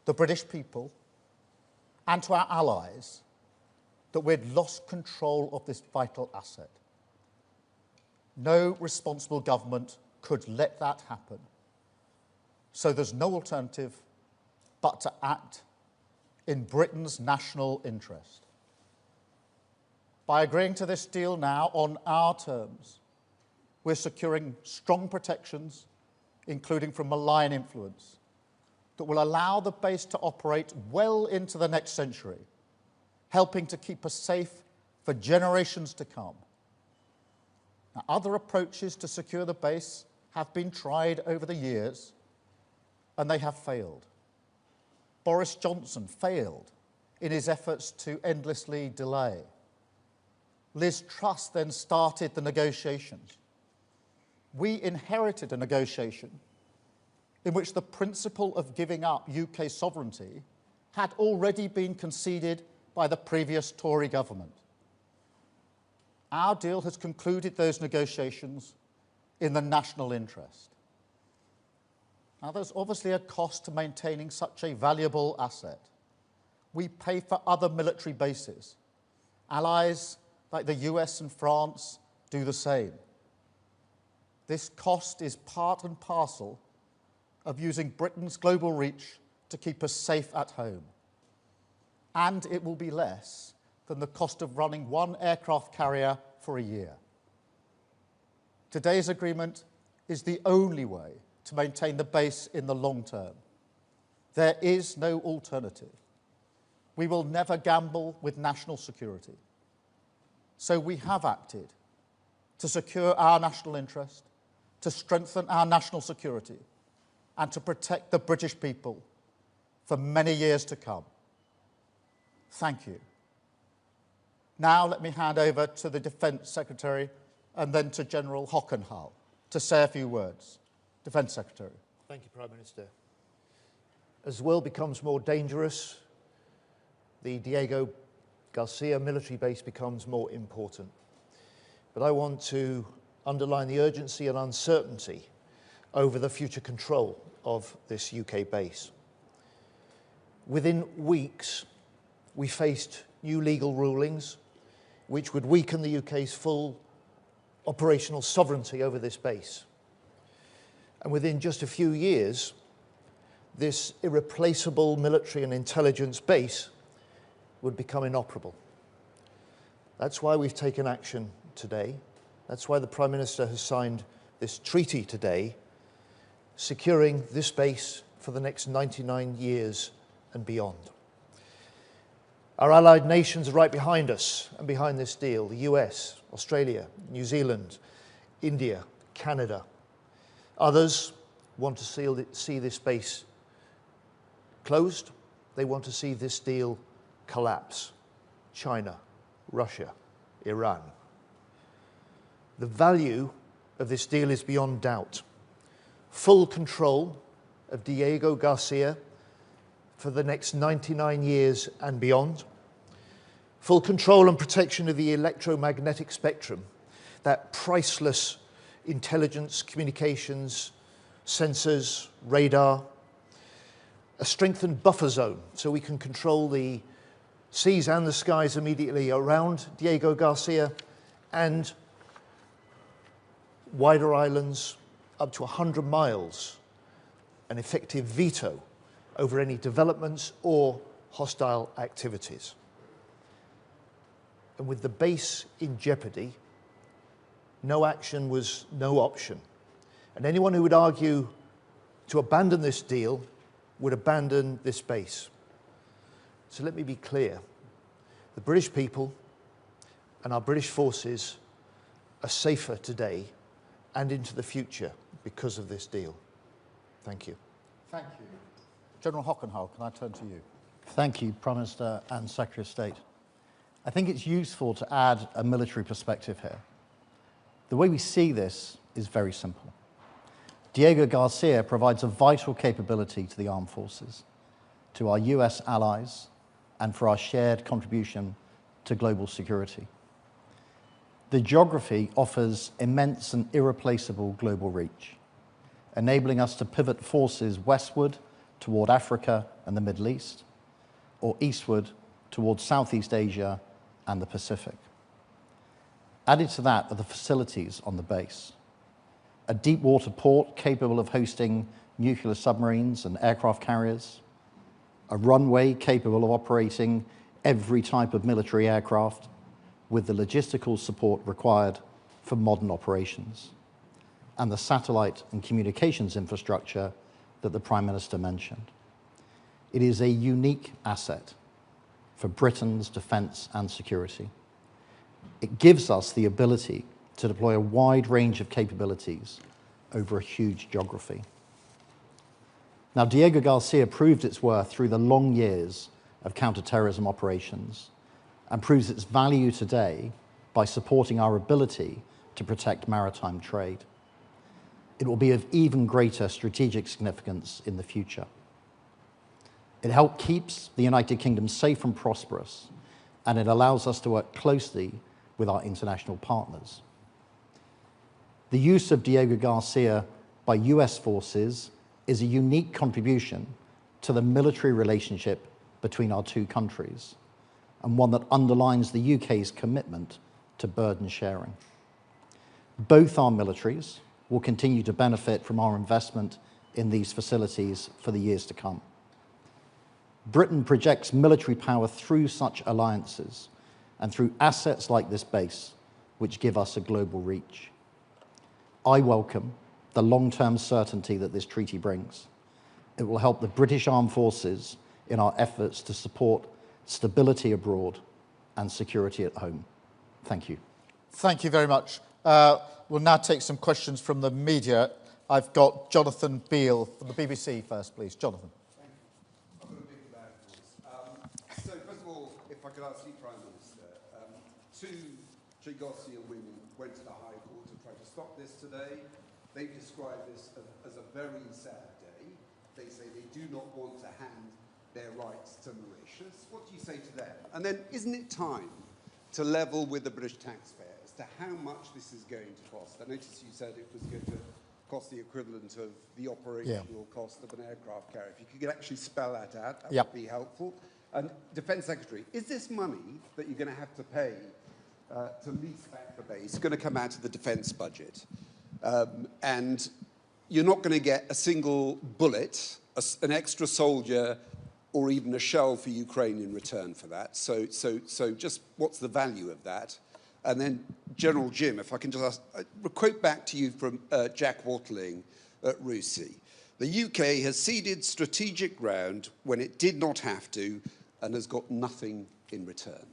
the British people and to our allies that we'd lost control of this vital asset. No responsible government could let that happen. So there's no alternative but to act in Britain's national interest. By agreeing to this deal now on our terms, we're securing strong protections, including from malign influence, that will allow the base to operate well into the next century, helping to keep us safe for generations to come. Now, other approaches to secure the base have been tried over the years, and they have failed. Boris Johnson failed in his efforts to endlessly delay. Liz Truss then started the negotiations. We inherited a negotiation in which the principle of giving up UK sovereignty had already been conceded by the previous Tory government. Our deal has concluded those negotiations in the national interest. Now, there's obviously a cost to maintaining such a valuable asset. We pay for other military bases. Allies like the US and France do the same. This cost is part and parcel of using Britain's global reach to keep us safe at home. And it will be less than the cost of running one aircraft carrier for a year. Today's agreement is the only way to maintain the base in the long term. There is no alternative. We will never gamble with national security. So we have acted to secure our national interest, to strengthen our national security, and to protect the British people for many years to come. Thank you. Now let me hand over to the Defence Secretary and then to General Hockenhull to say a few words. Defence Secretary. Thank you, Prime Minister. As the world becomes more dangerous, the Diego Garcia military base becomes more important. But I want to underline the urgency and uncertainty over the future control of this UK base. Within weeks, we faced new legal rulings which would weaken the UK's full operational sovereignty over this base. And within just a few years, this irreplaceable military and intelligence base would become inoperable. That's why we've taken action today. That's why the Prime Minister has signed this treaty today, securing this base for the next 99 years and beyond. Our allied nations are right behind us and behind this deal: the US, Australia, New Zealand, India, Canada. Others want to see this base closed. They want to see this deal collapse. China, Russia, Iran. The value of this deal is beyond doubt. Full control of Diego Garcia for the next 99 years and beyond. Full control and protection of the electromagnetic spectrum, that priceless intelligence, communications, sensors, radar. A strengthened buffer zone so we can control the seas and the skies immediately around Diego Garcia, and wider islands up to 100 miles, an effective veto over any developments or hostile activities. And with the base in jeopardy, no action was no option. And anyone who would argue to abandon this deal would abandon this base. So let me be clear. The British people and our British forces are safer today and into the future because of this deal. Thank you. Thank you. General Hockenhull, can I turn to you? Thank you, Prime Minister and Secretary of State. I think it's useful to add a military perspective here. The way we see this is very simple. Diego Garcia provides a vital capability to the armed forces, to our US allies, and for our shared contribution to global security. The geography offers immense and irreplaceable global reach, enabling us to pivot forces westward toward Africa and the Middle East, or eastward towards Southeast Asia and the Pacific. Added to that are the facilities on the base. A deep water port capable of hosting nuclear submarines and aircraft carriers, a runway capable of operating every type of military aircraft with the logistical support required for modern operations, and the satellite and communications infrastructure that the Prime Minister mentioned. It is a unique asset for Britain's defence and security. It gives us the ability to deploy a wide range of capabilities over a huge geography. Now, Diego Garcia proved its worth through the long years of counter-terrorism operations and proves its value today by supporting our ability to protect maritime trade. It will be of even greater strategic significance in the future. It helps keeps the United Kingdom safe and prosperous, and it allows us to work closely with our international partners. The use of Diego Garcia by US forces is a unique contribution to the military relationship between our two countries, and one that underlines the UK's commitment to burden sharing. Both our militaries will continue to benefit from our investment in these facilities for the years to come. Britain projects military power through such alliances and through assets like this base, which give us a global reach. I welcome the long-term certainty that this treaty brings. It will help the British Armed Forces in our efforts to support stability abroad and security at home. Thank you. Thank you very much. We'll now take some questions from the media. I've got Jonathan Beale from the BBC first, please. Jonathan. Thank you. I've got a big bad voice. So first of all, if I could ask you, Prime Minister, two Garcia women went to the High Court to try to stop this today. They describe this as a very sad day. They say they do not want to hand their rights to Mauritius. What do you say to them? And then, isn't it time to level with the British taxpayer as to how much this is going to cost? I noticed you said it was going to cost the equivalent of the operational cost of an aircraft carrier. If you could actually spell that out, that would be helpful. And Defence Secretary, is this money that you're going to have to pay to lease back the base going to come out of the defence budget? And you're not going to get a single bullet, an extra soldier, or even a shell for Ukraine in return for that. So just what's the value of that? And then General Jim, if I can just ask, a quote back to you from Jack Watling at RUSI. The UK has ceded strategic ground when it did not have to and has got nothing in return.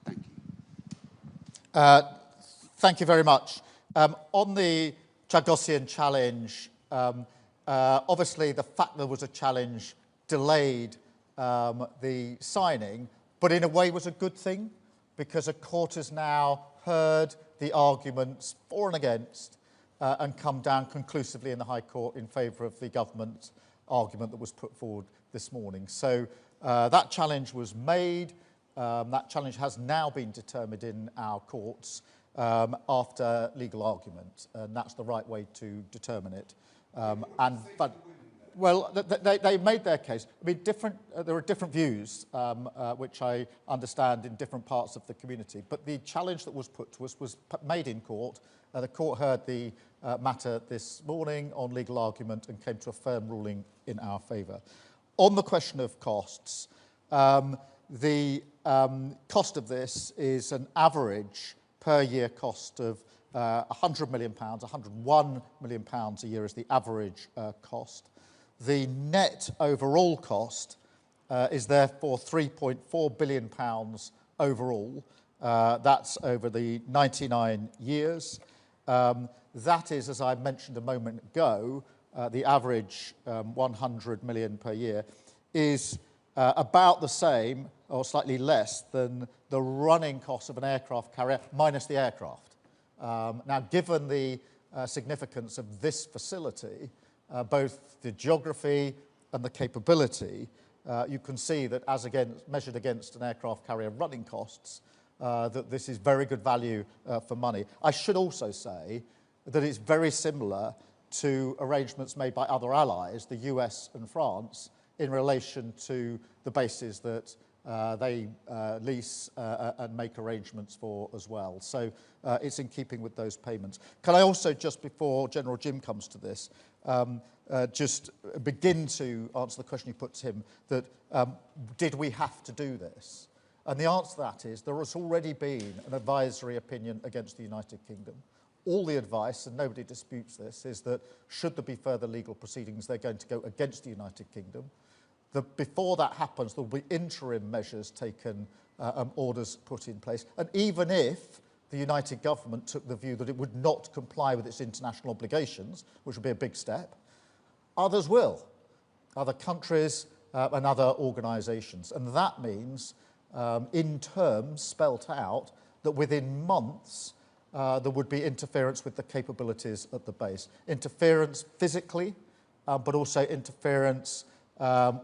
Thank you. Thank you very much. On the Chagossian challenge, obviously the fact there was a challenge delayed the signing, but in a way was a good thing, because a court has now heard the arguments for and against and come down conclusively in the High Court in favour of the government argument that was put forward this morning. So that challenge was made. That challenge has now been determined in our courts after legal argument, and that's the right way to determine it. Well, they made their case. I mean, there are different views, which I understand in different parts of the community, but the challenge that was put to us was made in court. The court heard the matter this morning on legal argument and came to a firm ruling in our favour. On the question of costs, the cost of this is an average per year cost of £100 million, £101 million a year is the average cost. The net overall cost is therefore £3.4 billion overall. That's over the 99 years. That is, as I mentioned a moment ago, the average 100 million per year is about the same or slightly less than the running cost of an aircraft carrier minus the aircraft. Now, given the significance of this facility, both the geography and the capability, you can see that as measured against an aircraft carrier running costs, that this is very good value for money. I should also say that it's very similar to arrangements made by other allies, the US and France, in relation to the bases that they lease and make arrangements for as well. So it's in keeping with those payments. Can I also, just before General Jim comes to this, just begin to answer the question you put to him, that did we have to do this? And the answer to that is there has already been an advisory opinion against the United Kingdom. All the advice, and nobody disputes this, is that should there be further legal proceedings, they're going to go against the United Kingdom. Before that happens, there will be interim measures taken, orders put in place. And even if the United government took the view that it would not comply with its international obligations, which would be a big step, others will, other countries and other organisations. And that means, in terms spelt out, that within months there would be interference with the capabilities at the base. Interference physically, but also interference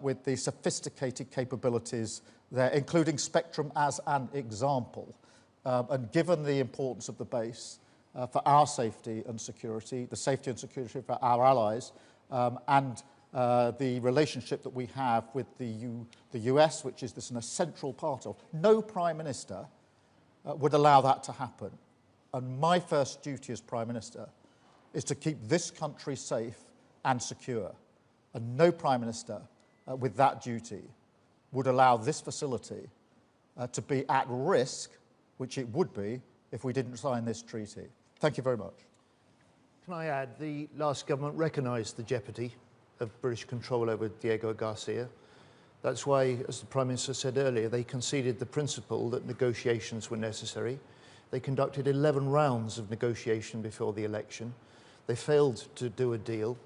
with the sophisticated capabilities there, including spectrum as an example. And given the importance of the base for our safety and security, the safety and security for our allies, and the relationship that we have with the US, which is this an essential part of, no Prime Minister would allow that to happen. And my first duty as Prime Minister is to keep this country safe and secure. And no Prime Minister with that duty would allow this facility to be at risk, which it would be if we didn't sign this treaty. Thank you very much. Can I add, the last government recognised the jeopardy of British control over Diego Garcia. That's why, as the Prime Minister said earlier, they conceded the principle that negotiations were necessary. They conducted 11 rounds of negotiation before the election. They failed to do a deal.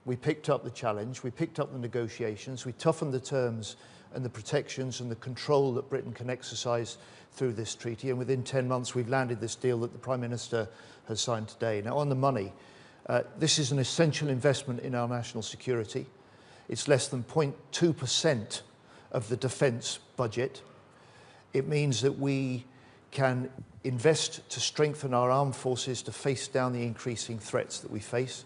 We picked up the challenge, we picked up the negotiations, we toughened the terms and the protections and the control that Britain can exercise through this treaty, and within 10 months we've landed this deal that the Prime Minister has signed today. Now, on the money, this is an essential investment in our national security. It's less than 0.2% of the defence budget. It means that we can invest to strengthen our armed forces to face down the increasing threats that we face.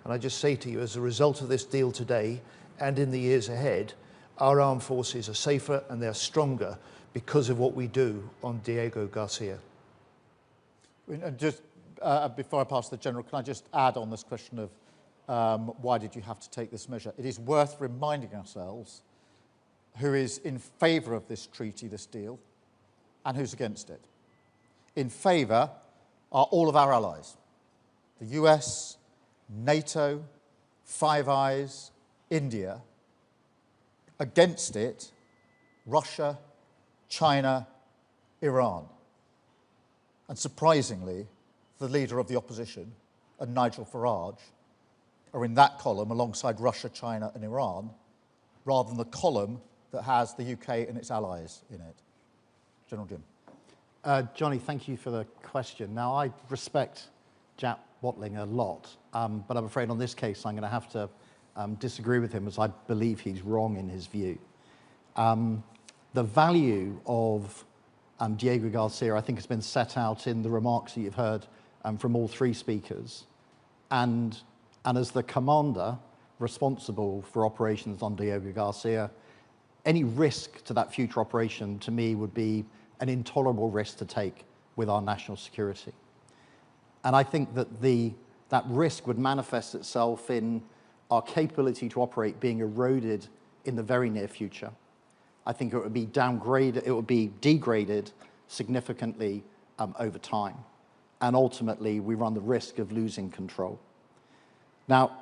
And I just say to you, as a result of this deal today and in the years ahead, our armed forces are safer and they're stronger because of what we do on Diego Garcia. And just before I pass to the General, can I just add on this question of why did you have to take this measure? It is worth reminding ourselves who is in favour of this treaty, this deal, and who's against it. In favour are all of our allies, the US, NATO, Five Eyes, India. Against it, Russia, China, Iran. And surprisingly, the leader of the opposition and Nigel Farage are in that column alongside Russia, China and Iran, rather than the column that has the UK and its allies in it. General Jim. Johnny, thank you for the question. Now, I respect Jack Watling a lot, but I'm afraid on this case I'm going to have to disagree with him, as I believe he's wrong in his view. The value of Diego Garcia, I think, has been set out in the remarks that you've heard from all three speakers. And as the commander responsible for operations on Diego Garcia, any risk to that future operation, to me, would be an intolerable risk to take with our national security. And I think that that risk would manifest itself in our capability to operate being eroded in the very near future. I think it would be downgraded, it would be degraded significantly over time. And ultimately, we run the risk of losing control. Now,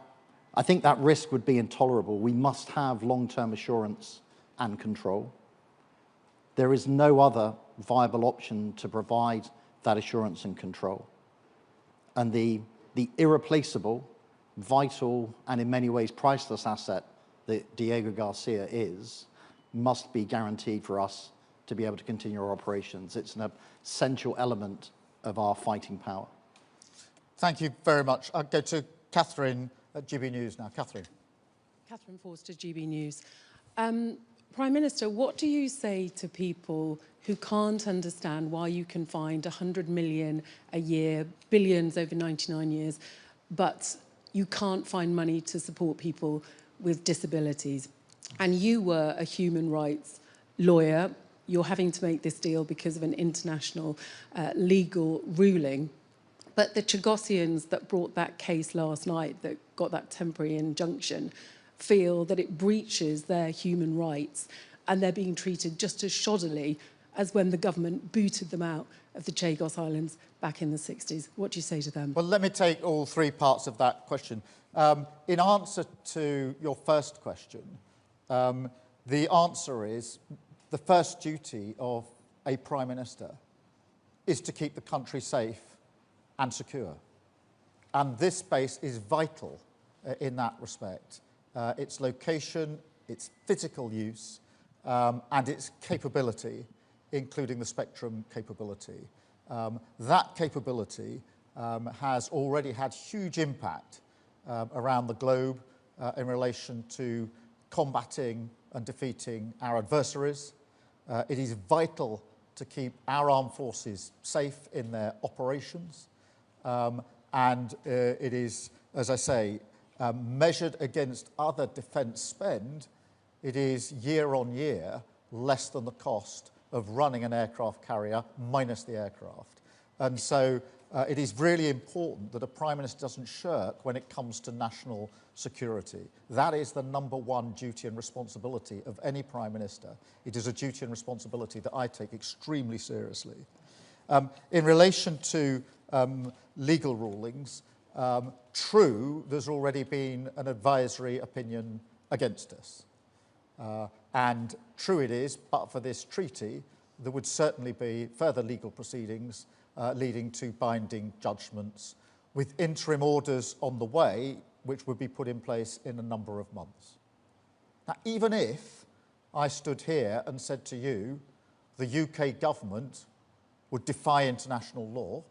I think that risk would be intolerable. We must have long-term assurance and control. There is no other viable option to provide that assurance and control. And the irreplaceable, vital, and in many ways priceless asset that Diego Garcia is, must be guaranteed for us to be able to continue our operations. It's an essential element of our fighting power. Thank you very much. I'll go to Catherine at GB News now. Catherine. Catherine Forster, GB News. Prime Minister, what do you say to people who can't understand why you can find 100 million a year, billions over 99 years, but you can't find money to support people with disabilities. And you were a human rights lawyer. You're having to make this deal because of an international legal ruling. But the Chagossians that brought that case last night, that got that temporary injunction, feel that it breaches their human rights, and they're being treated just as shoddily as when the government booted them out of the Chagos Islands back in the 60s. What do you say to them? Well, let me take all three parts of that question. In answer to your first question, the answer is the first duty of a Prime Minister is to keep the country safe and secure. And this base is vital in that respect. Its location, its physical use, and its capability, including the spectrum capability. That capability has already had huge impact around the globe in relation to combating and defeating our adversaries. It is vital to keep our armed forces safe in their operations. And it is, as I say, measured against other defence spend, it is year on year less than the cost of running an aircraft carrier minus the aircraft. And so it is really important that a Prime Minister doesn't shirk when it comes to national security. That is the number one duty and responsibility of any Prime Minister. It is a duty and responsibility that I take extremely seriously. In relation to legal rulings, true, there's already been an advisory opinion against us. And true it is, but for this treaty, there would certainly be further legal proceedings leading to binding judgments with interim orders on the way, which would be put in place in a number of months. Now, even if I stood here and said to you, the UK government would defy international law,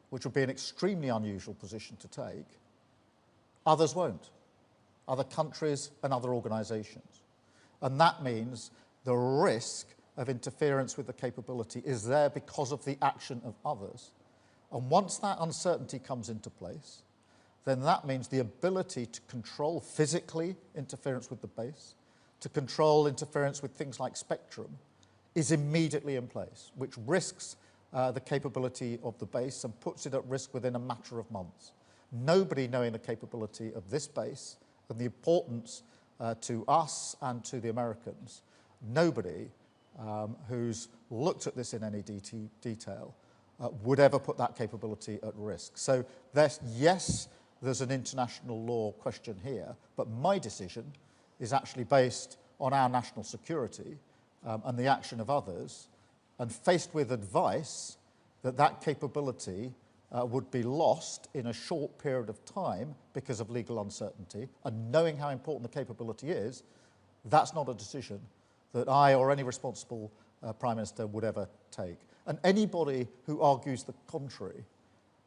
which would be an extremely unusual position to take, others won't. Other countries and other organisations. And that means the risk of interference with the capability is there because of the action of others. And once that uncertainty comes into place, then that means the ability to control physically interference with the base, to control interference with things like spectrum, is immediately in place, which risks the capability of the base and puts it at risk within a matter of months. Nobody knowing the capability of this base and the importance to us and to the Americans, nobody who's looked at this in any detail would ever put that capability at risk. So yes, there's an international law question here, but my decision is actually based on our national security and the action of others, and faced with advice that that capability would be lost in a short period of time because of legal uncertainty, and knowing how important the capability is, that's not a decision that I or any responsible Prime Minister would ever take. And anybody who argues the contrary,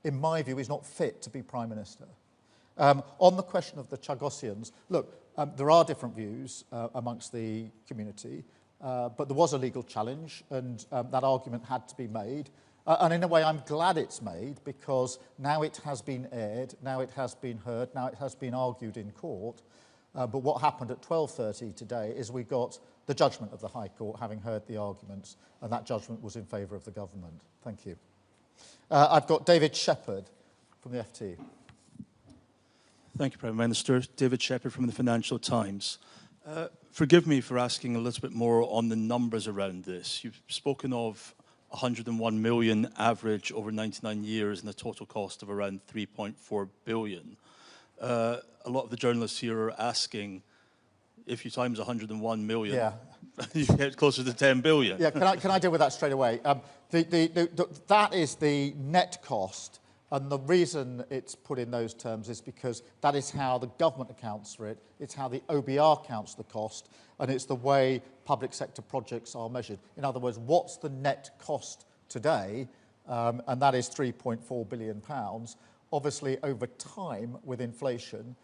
in my view, is not fit to be Prime Minister. On the question of the Chagossians, look, there are different views amongst the community, but there was a legal challenge, and that argument had to be made. And in a way, I'm glad it's made, because now it has been aired, now it has been heard, now it has been argued in court. But what happened at 12:30 today is we got the judgment of the High Court, having heard the arguments, and that judgment was in favour of the government. Thank you. I've got David Shepherd from the FT. Thank you, Prime Minister. David Shepherd from the Financial Times. Forgive me for asking a little bit more on the numbers around this. You've spoken of 101 million average over 99 years and a total cost of around 3.4 billion. A lot of the journalists here are asking, if you times 101 million, you get closer to 10 billion. Yeah, can I deal with that straight away? That is the net cost, and the reason it's put in those terms is because that is how the government accounts for it, it's how the OBR counts the cost, and it's the way public sector projects are measured. In other words, what's the net cost today? And that is £3.4 billion. Obviously, over time, with inflation,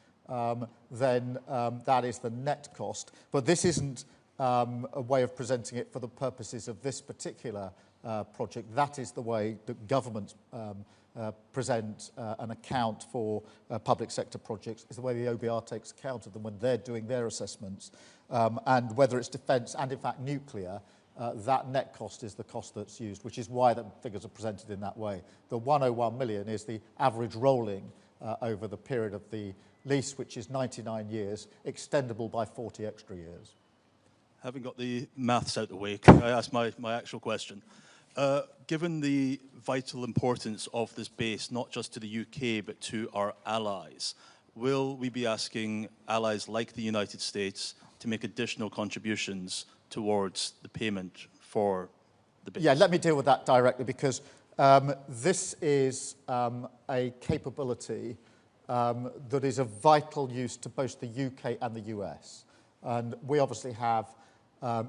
then that is the net cost. But this isn't a way of presenting it for the purposes of this particular project. That is the way that government present an account for public sector projects is the way the OBR takes account of them when they're doing their assessments. And whether it's defence and, in fact, nuclear, that net cost is the cost that's used, which is why the figures are presented in that way. The 101 million is the average rolling over the period of the lease, which is 99 years, extendable by 40 extra years. Having got the maths out the way, can I ask my actual question? Given the vital importance of this base, not just to the UK, but to our allies, will we be asking allies like the United States to make additional contributions towards the payment for the base? Yeah, let me deal with that directly, because this is a capability that is of vital use to both the UK and the US. And we obviously have,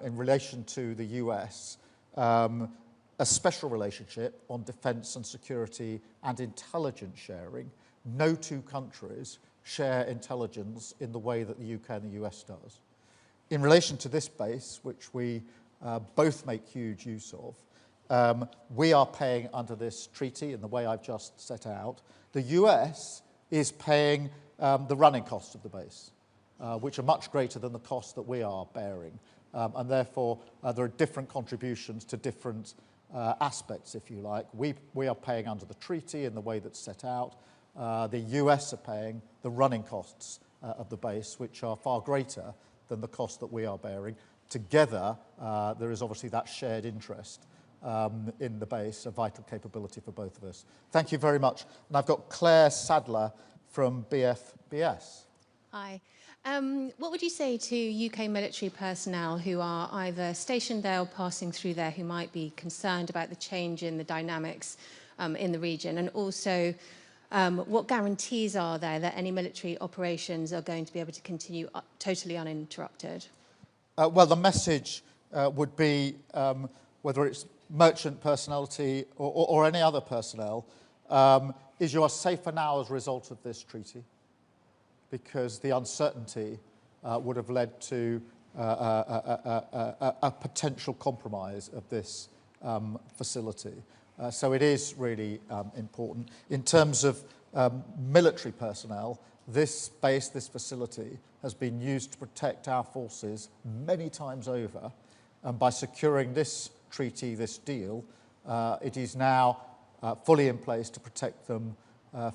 in relation to the US, a special relationship on defence and security and intelligence sharing. No two countries share intelligence in the way that the UK and the US does. In relation to this base, which we both make huge use of, we are paying under this treaty in the way I've just set out. The US is paying the running costs of the base, which are much greater than the costs that we are bearing. And therefore, there are different contributions to different aspects, if you like. We are paying under the treaty in the way that's set out. The US are paying the running costs of the base, which are far greater than the cost that we are bearing. Together, there is obviously that shared interest in the base, a vital capability for both of us. Thank you very much. And I've got Claire Sadler from BFBS. Hi. What would you say to UK military personnel who are either stationed there or passing through there, who might be concerned about the change in the dynamics in the region? And also, what guarantees are there that any military operations are going to be able to continue totally uninterrupted? Well, the message would be, whether it's merchant personality or any other personnel, is you are safer now as a result of this treaty, because the uncertainty would have led to a potential compromise of this facility. So it is really important. In terms of military personnel, this base, this facility, has been used to protect our forces many times over. And by securing this treaty, this deal, it is now fully in place to protect them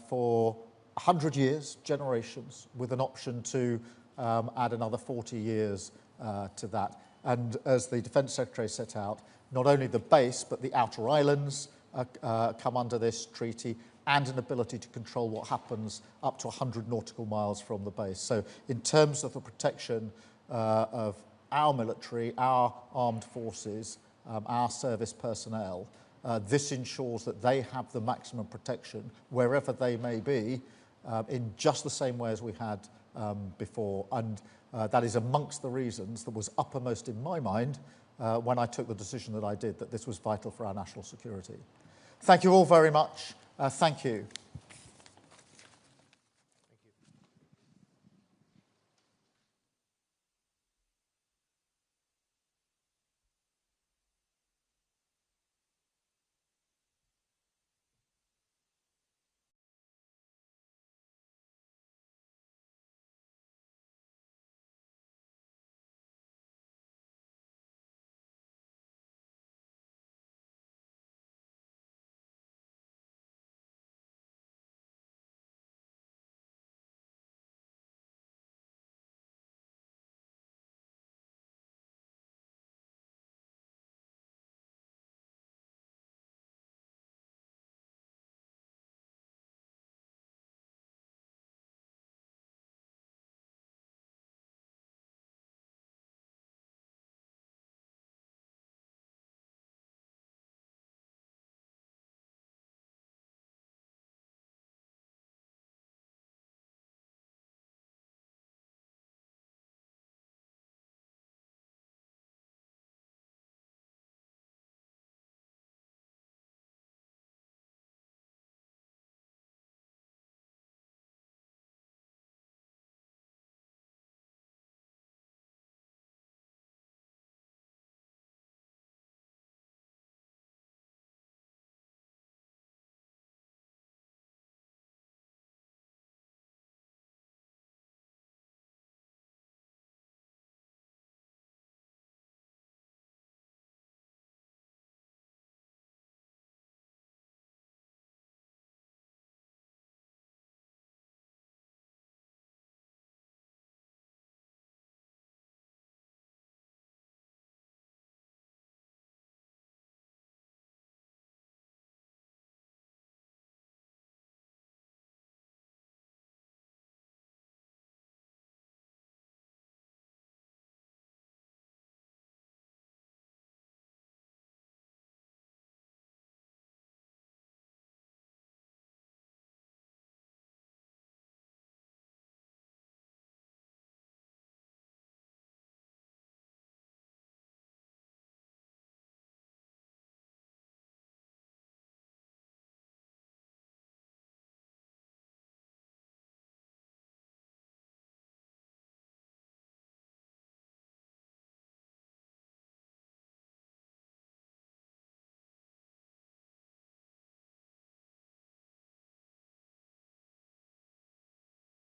for 100 years, generations, with an option to add another 40 years to that. And as the Defence Secretary set out, not only the base, but the outer islands come under this treaty, and an ability to control what happens up to 100 nautical miles from the base. So in terms of the protection of our military, our armed forces, our service personnel, this ensures that they have the maximum protection wherever they may be, in just the same way as we had before. And that is amongst the reasons that was uppermost in my mind when I took the decision that I did, that this was vital for our national security. Thank you all very much. Thank you.